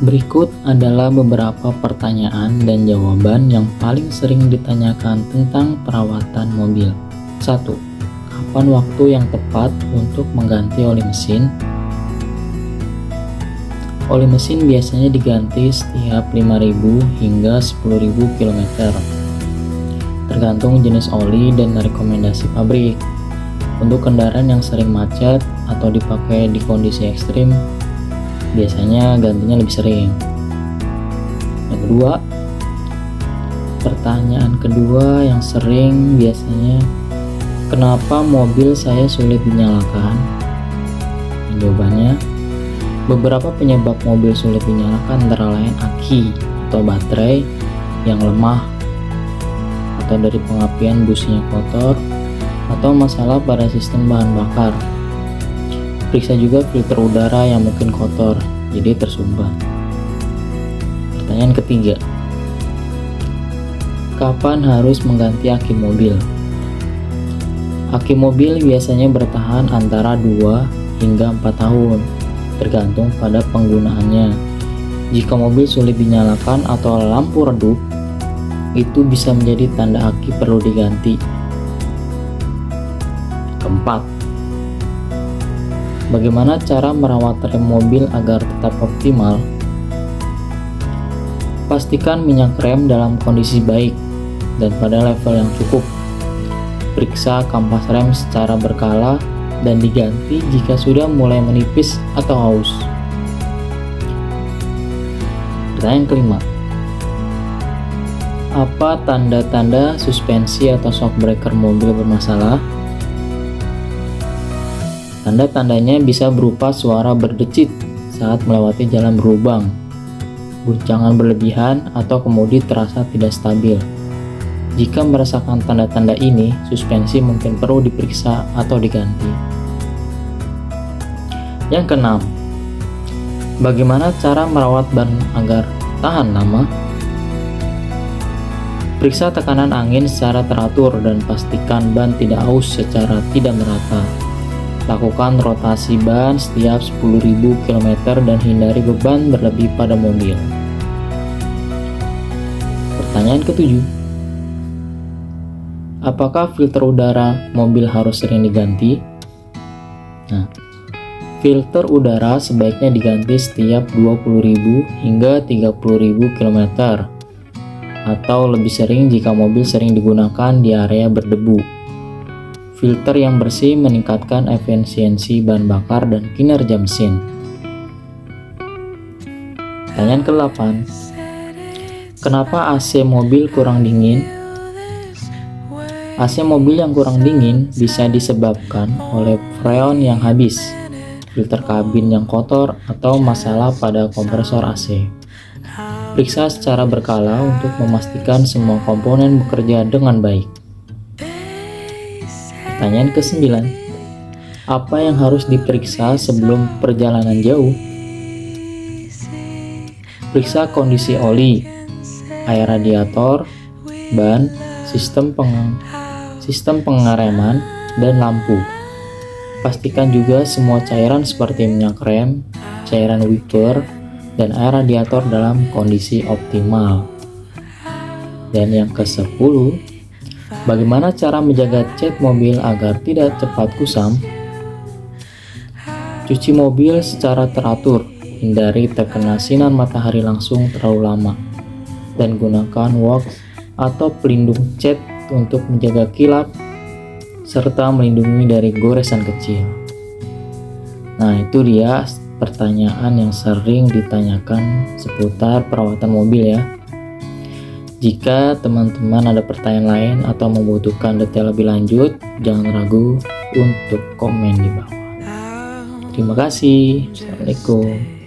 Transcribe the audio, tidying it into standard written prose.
Berikut adalah beberapa pertanyaan dan jawaban yang paling sering ditanyakan tentang perawatan mobil. 1. Kapan waktu yang tepat untuk mengganti oli mesin? Oli mesin biasanya diganti setiap 5.000 hingga 10.000 km. Tergantung jenis oli dan rekomendasi pabrik. Untuk kendaraan yang sering macet atau dipakai di kondisi ekstrim, biasanya gantinya lebih sering. Yang kedua, pertanyaan kedua yang sering biasanya, kenapa mobil saya sulit dinyalakan? Jawabannya, beberapa penyebab mobil sulit dinyalakan antara lain aki atau baterai yang lemah, atau dari pengapian businya kotor, atau masalah pada sistem bahan bakar. Periksa juga filter udara yang mungkin kotor, jadi tersumbat. Pertanyaan ketiga, kapan harus mengganti aki mobil? Aki mobil biasanya bertahan antara 2 hingga 4 tahun, tergantung pada penggunaannya. Jika mobil sulit dinyalakan atau lampu redup, itu bisa menjadi tanda aki perlu diganti. Keempat, bagaimana cara merawat rem mobil agar tetap optimal? Pastikan minyak rem dalam kondisi baik dan pada level yang cukup. Periksa kampas rem secara berkala dan diganti jika sudah mulai menipis atau haus. Pertanyaan kelima, apa tanda-tanda suspensi atau shock breaker mobil bermasalah? Tanda-tandanya bisa berupa suara berdecit saat melewati jalan berlubang, guncangan berlebihan, atau kemudi terasa tidak stabil. Jika merasakan tanda-tanda ini, suspensi mungkin perlu diperiksa atau diganti. Yang keenam, bagaimana cara merawat ban agar tahan lama? Periksa tekanan angin secara teratur dan pastikan ban tidak aus secara tidak merata. Lakukan rotasi ban setiap 10.000 km dan hindari beban berlebih pada mobil. Pertanyaan ketujuh, apakah filter udara mobil harus sering diganti? Filter udara sebaiknya diganti setiap 20.000 hingga 30.000 km atau lebih sering jika mobil sering digunakan di area berdebu. Filter yang bersih meningkatkan efisiensi bahan bakar dan kinerja mesin. Pertanyaan ke-8, kenapa AC mobil kurang dingin? AC mobil yang kurang dingin bisa disebabkan oleh freon yang habis, filter kabin yang kotor, atau masalah pada kompresor AC. Periksa secara berkala untuk memastikan semua komponen bekerja dengan baik. Pertanyaan ke-9, apa yang harus diperiksa sebelum perjalanan jauh? Periksa kondisi oli, air radiator, ban, sistem pengereman, dan lampu. Pastikan juga semua cairan seperti minyak rem, cairan wiper, dan air radiator dalam kondisi optimal. Dan yang ke-10, bagaimana cara menjaga cat mobil agar tidak cepat kusam? Cuci mobil secara teratur, hindari terkena sinar matahari langsung terlalu lama, dan gunakan wax atau pelindung cat untuk menjaga kilap serta melindungi dari goresan kecil. Nah, itu dia pertanyaan yang sering ditanyakan seputar perawatan mobil ya. Jika teman-teman ada pertanyaan lain atau membutuhkan detail lebih lanjut, jangan ragu untuk komen di bawah. Terima kasih. Assalamualaikum.